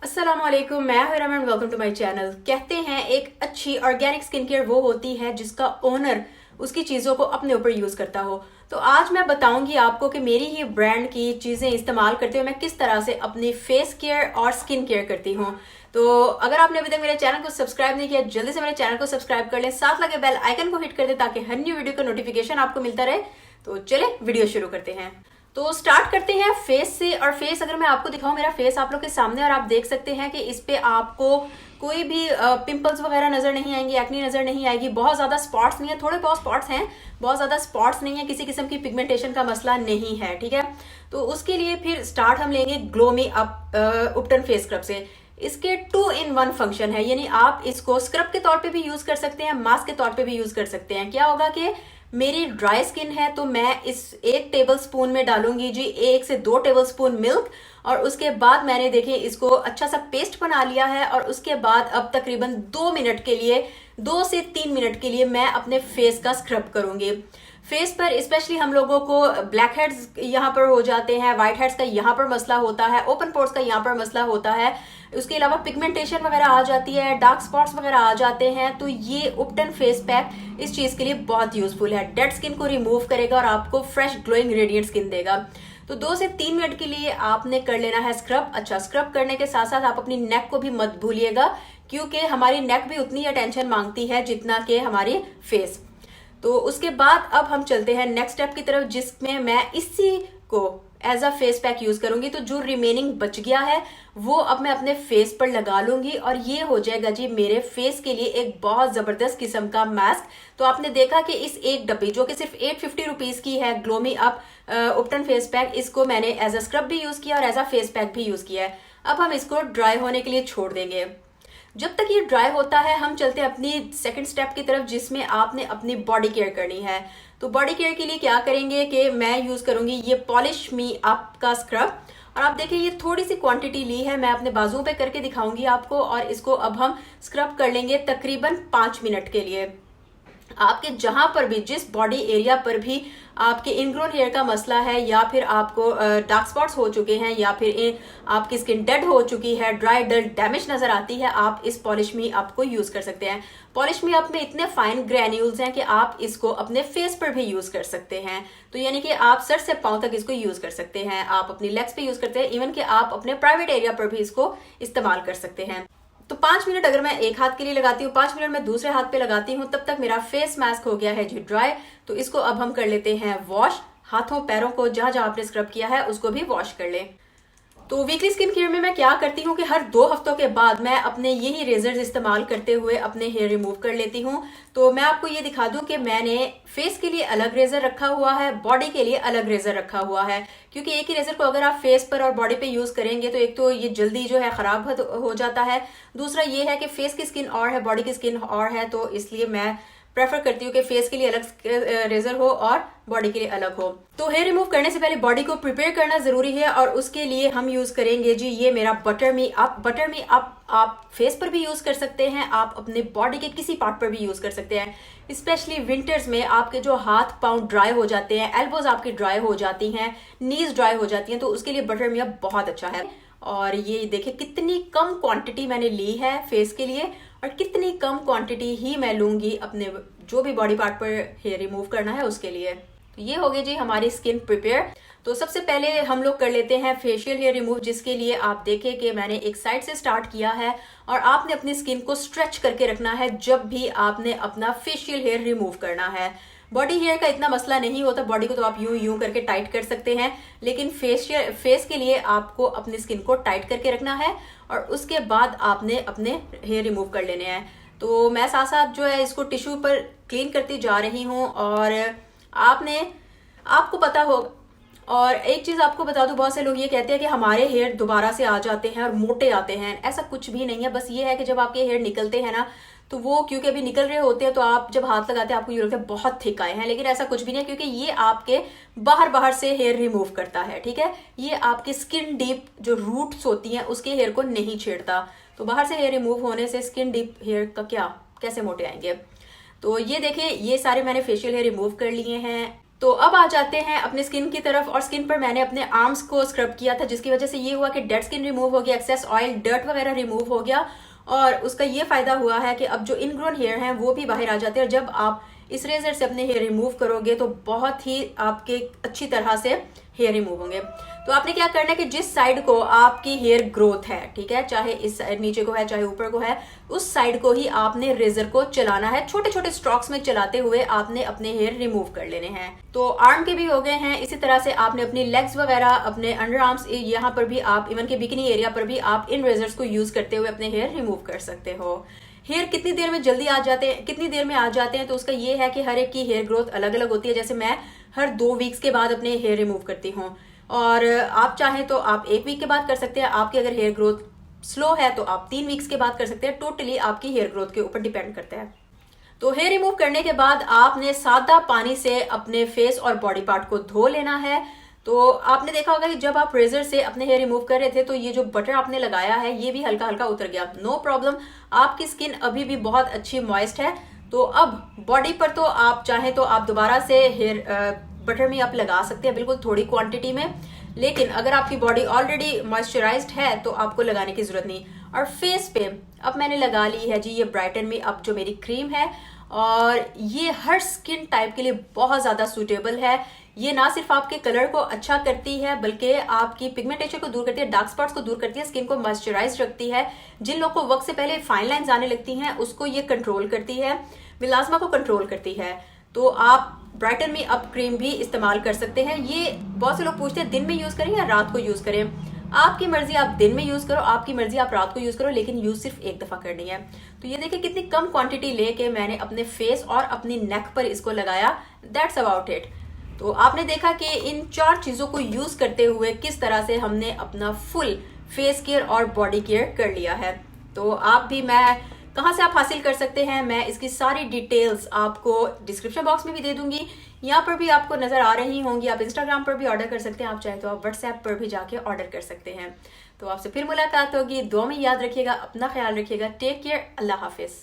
अस्सलाम वालेकुम, मैं हूं Raman. Welcome to my channel. कहते हैं एक अच्छी ऑर्गेनिक स्किन केयर वो होती है जिसका ओनर उसकी चीज़ों को अपने ऊपर यूज़ करता हो। तो आज मैं बताऊंगी आपको कि मेरी ही ब्रांड की चीज़ें इस्तेमाल करते हुए मैं किस तरह से अपनी फेस केयर और स्किन केयर करती हूँ। तो अगर आपने अभी तक मेरे चैनल को सब्सक्राइब नहीं किया, जल्दी से मेरे चैनल को सब्सक्राइब कर लें, साथ लगे बेल आइकन को हिट कर दें ताकि हर न्यू वीडियो का नोटिफिकेशन आपको मिलता रहे। तो चले वीडियो शुरू करते हैं। तो स्टार्ट करते हैं फेस से। और फेस अगर मैं आपको दिखाऊं, मेरा फेस आप लोग के सामने, और आप देख सकते हैं कि इस पे आपको कोई भी पिंपल्स वगैरह नजर नहीं आएंगे, एक्नी नजर नहीं आएगी, बहुत ज्यादा स्पॉट्स नहीं है, थोड़े बहुत स्पॉट्स हैं, बहुत ज्यादा स्पॉट्स नहीं है, किसी किस्म की पिगमेंटेशन का मसला नहीं है। ठीक है, तो उसके लिए फिर स्टार्ट हम लेंगे glow me up ubtan face scrub से। इसके 2 in 1 फंक्शन है, यानी आप इसको स्क्रब के तौर पे भी यूज कर सकते हैं, मास्क के तौर पे भी यूज कर सकते हैं। क्या होगा कि मेरी ड्राई स्किन है तो मैं इस 1 टेबल स्पून में डालूंगी जी 1 से 2 टेबल स्पून मिल्क, और उसके बाद मैंने देखिए इसको अच्छा सा पेस्ट बना लिया है। और उसके बाद अब तकरीबन 2 मिनट के लिए, 2 से 3 मिनट के लिए मैं अपने फेस का स्क्रब करूंगी। फेस पर स्पेशली हम लोगों को ब्लैक हेड्स यहाँ पर हो जाते हैं, व्हाइट हेड्स का यहाँ पर मसला होता है, ओपन पोर्स का यहाँ पर मसला होता है, उसके अलावा पिगमेंटेशन वगैरह आ जाती है, डार्क स्पॉट्स वगैरह आ जाते हैं। तो ये उपटन फेस पैक इस चीज के लिए बहुत यूजफुल है, डेड स्किन को रिमूव करेगा और आपको फ्रेश ग्लोइंग रेडिएंट स्किन देगा। तो 2 से 3 मिनट के लिए आपने कर लेना है स्क्रब। अच्छा, स्क्रब करने के साथ साथ आप अपनी नेक को भी मत भूलिएगा, क्योंकि हमारी नेक भी उतनी ही अटेंशन मांगती है जितना कि हमारी फेस। तो उसके बाद अब हम चलते हैं नेक्स्ट स्टेप की तरफ, जिसमें मैं इसी को as a face pack use करूंगी। तो जो रिमेनिंग बच गया है वो अब मैं अपने फेस पर लगा लूंगी, और ये हो जाएगा जी मेरे फेस के लिए एक बहुत जबरदस्त किस्म का मास्क। तो आपने देखा कि इस एक डब्बी जो कि सिर्फ 850 रुपीज की है, glow me up ubtan face pack, इसको मैंने एज अ स्क्रब भी यूज किया और एज अ फेस पैक भी यूज किया है। अब हम इसको ड्राई होने के लिए छोड़ देंगे। जब तक ये ड्राई होता है हम चलते हैं अपनी सेकंड स्टेप की तरफ, जिसमें आपने अपनी बॉडी केयर करनी है। तो बॉडी केयर के लिए क्या करेंगे कि मैं यूज करूंगी ये पॉलिश मी अप का स्क्रब। और आप देखिए ये थोड़ी सी क्वांटिटी ली है, मैं अपने बाजुओं पे करके दिखाऊंगी आपको। और इसको अब हम स्क्रब कर लेंगे तकरीबन 5 मिनट के लिए। आपके जहां पर भी, जिस बॉडी एरिया पर भी आपके इनग्रोन हेयर का मसला है, या फिर आपको डार्क स्पॉट्स हो चुके हैं, या फिर आपकी स्किन डेड हो चुकी है, ड्राई डल डैमेज नजर आती है, आप इस पॉलिश मी अप को यूज कर सकते हैं। पॉलिश मी अप में इतने फाइन ग्रैन्यूल्स हैं कि आप इसको अपने फेस पर भी यूज कर सकते हैं। तो यानी कि आप सर से पांव तक इसको यूज कर सकते हैं, आप अपनी लेग्स पे यूज करते हैं, इवन कि आप अपने प्राइवेट एरिया पर भी इसको इस्तेमाल कर सकते हैं। तो 5 मिनट अगर मैं एक हाथ के लिए लगाती हूँ, 5 मिनट मैं दूसरे हाथ पे लगाती हूँ, तब तक मेरा फेस मास्क हो गया है जी ड्राई। तो इसको अब हम कर लेते हैं वॉश। हाथों पैरों को जहां जहां आपने स्क्रब किया है उसको भी वॉश कर लें। तो वीकली स्किन केयर में मैं क्या करती हूँ कि हर 2 हफ्तों के बाद मैं अपने यही रेजर्स इस्तेमाल करते हुए अपने हेयर रिमूव कर लेती हूँ। तो मैं आपको ये दिखा दूं कि मैंने फेस के लिए अलग रेजर रखा हुआ है, बॉडी के लिए अलग रेजर रखा हुआ है, क्योंकि एक ही रेजर को अगर आप फेस पर और बॉडी पे यूज करेंगे तो एक तो ये जल्दी जो है खराब हो जाता है, दूसरा ये है कि फेस की स्किन और है, बॉडी की स्किन और है। तो इसलिए मैं प्रेफर करती हूँ कि फेस के लिए अलग रेजर हो और बॉडी के लिए अलग हो। तो हेयर रिमूव करने से पहले बॉडी को प्रिपेयर करना जरूरी है, और उसके लिए हम यूज करेंगे जी ये मेरा butter me up. Butter me up आप फेस पर भी यूज कर सकते हैं, आप अपने बॉडी के किसी पार्ट पर भी यूज कर सकते हैं। स्पेशली विंटर्स में आपके जो हाथ पांव ड्राई हो जाते हैं, एल्बोज आपकी ड्राई हो जाती हैं, नीज ड्राई हो जाती हैं, तो उसके लिए बटर मी अप बहुत अच्छा है। और ये देखिए कितनी कम क्वांटिटी मैंने ली है फेस के लिए, और कितनी कम क्वांटिटी ही मैं लूंगी अपने जो भी बॉडी पार्ट पर हेयर रिमूव करना है उसके लिए। तो ये हो गई जी हमारी स्किन प्रिपेयर। तो सबसे पहले हम लोग कर लेते हैं फेशियल हेयर रिमूव, जिसके लिए आप देखें कि मैंने एक साइड से स्टार्ट किया है, और आपने अपनी स्किन को स्ट्रेच करके रखना है जब भी आपने अपना फेशियल हेयर रिमूव करना है। बॉडी हेयर का इतना मसला नहीं होता, बॉडी को तो आप यूं यूं करके टाइट कर सकते हैं, लेकिन फेस के लिए आपको अपनी स्किन को टाइट करके रखना है, और उसके बाद आपने अपने हेयर रिमूव कर लेने हैं। तो मैं साथ साथ जो है इसको टिश्यू पर क्लीन करती जा रही हूँ। और आपको पता होगा, और एक चीज आपको बता दूं, बहुत से लोग ये कहते हैं कि हमारे हेयर दोबारा से आ जाते हैं और मोटे आते हैं। ऐसा कुछ भी नहीं है, बस ये है कि जब आपके हेयर निकलते हैं ना, तो वो क्योंकि अभी निकल रहे होते हैं तो आप जब हाथ लगाते हैं आपको ये लगता है बहुत थिक आए हैं, लेकिन ऐसा कुछ भी नहीं है, क्योंकि ये आपके बाहर बाहर से हेयर रिमूव करता है। ठीक है, ये आपकी स्किन डीप जो रूट्स होती हैं उसके हेयर को नहीं छेड़ता। तो बाहर से हेयर रिमूव होने से स्किन डीप हेयर का क्या, कैसे मोटे आएंगे। तो ये देखिए ये सारे मैंने फेशियल हेयर रिमूव कर लिए हैं। तो अब आ जाते हैं अपने स्किन की तरफ, और स्किन पर मैंने अपने आर्म्स को स्क्रब किया था, जिसकी वजह से ये हुआ कि डेड स्किन रिमूव हो गया, एक्सेस ऑयल डर्ट वगैरह रिमूव हो गया, और उसका ये फायदा हुआ है कि अब जो इनग्रोन हेयर हैं वो भी बाहर आ जाते हैं। और जब आप इस रेजर से अपने हेयर रिमूव करोगे तो बहुत ही आपके अच्छी तरह से हेयर रिमूव होंगे। तो आपने क्या करना है कि जिस साइड को आपकी हेयर ग्रोथ है, ठीक है, चाहे इस साइड नीचे को है चाहे ऊपर को है, उस साइड को ही आपने रेजर को चलाना है। छोटे छोटे स्ट्रोक्स में चलाते हुए आपने अपने हेयर रिमूव कर लेने हैं। तो आर्म के भी हो गए हैं। इसी तरह से आपने अपनी लेग्स वगैरह, अपने अंडर आर्म्स, यहाँ पर भी आप, इवन के बिकिनी एरिया पर भी आप इन रेजर्स को यूज करते हुए अपने हेयर रिमूव कर सकते हो। हेयर कितनी देर में जल्दी आ जाते हैं, कितनी देर में आ जाते हैं, तो उसका ये है कि हर एक की हेयर ग्रोथ अलग अलग होती है। जैसे मैं हर 2 वीक्स के बाद अपने हेयर रिमूव करती हूँ, और आप चाहें तो आप 1 वीक के बाद कर सकते हैं। आपकी अगर हेयर ग्रोथ स्लो है तो आप 3 वीक्स के बाद कर सकते हैं। टोटली आपकी हेयर ग्रोथ के ऊपर डिपेंड करता है। तो हेयर रिमूव करने के बाद आपने सादा पानी से अपने फेस और बॉडी पार्ट को धो लेना है। तो आपने देखा होगा कि जब आप रेजर से अपने हेयर रिमूव कर रहे थे तो ये जो बटर आपने लगाया है ये भी हल्का हल्का उतर गया। नो प्रॉब्लम, आपकी स्किन अभी भी बहुत अच्छी मॉइस्ट है। तो अब बॉडी पर तो आप चाहें तो आप दोबारा से हेयर बटर में आप लगा सकते हैं, बिल्कुल थोड़ी क्वांटिटी में। लेकिन अगर आपकी बॉडी ऑलरेडी मॉइस्चराइज्ड है तो आपको लगाने की जरूरत नहीं। और फेस पे अब मैंने लगा ली है जी ये ब्राइटन मी अप जो मेरी क्रीम है, और ये हर स्किन टाइप के लिए बहुत ज्यादा सूटेबल है। ये ना सिर्फ आपके कलर को अच्छा करती है बल्कि आपकी पिगमेंटेशन को दूर करती है, डार्क स्पॉट्स को दूर करती है, स्किन को मॉइस्चराइज रखती है। जिन लोग को वक्त से पहले फाइन लाइंस आने लगती हैं उसको ये कंट्रोल करती है, मिलाजमा को कंट्रोल करती है। तो आप ब्राइटन मी अप क्रीम भी इस्तेमाल कर सकते हैं। ये बहुत से लोग पूछते हैं दिन में यूज करें या रात को यूज करें। आपकी मर्जी, आप दिन में यूज करो, आपकी मर्जी आप रात को यूज करो, लेकिन यूज सिर्फ एक दफा करनी है। तो ये देखिए कितनी कम क्वांटिटी लेके मैंने अपने फेस और अपनी नेक पर इसको लगाया। That's about it. तो आपने देखा कि इन 4 चीजों को यूज करते हुए किस तरह से हमने अपना फुल फेस केयर और बॉडी केयर कर लिया है। तो आप भी, मैं कहाँ से आप हासिल कर सकते हैं, मैं इसकी सारी डिटेल्स आपको डिस्क्रिप्शन बॉक्स में भी दे दूंगी, यहाँ पर भी आपको नजर आ रही होंगी। आप इंस्टाग्राम पर भी ऑर्डर कर सकते हैं, आप चाहे तो आप व्हाट्सएप पर भी जाके ऑर्डर कर सकते हैं। तो आपसे फिर मुलाकात होगी। दुआ में याद रखिएगा, अपना ख्याल रखिएगा। टेक केयर, अल्लाह हाफिज।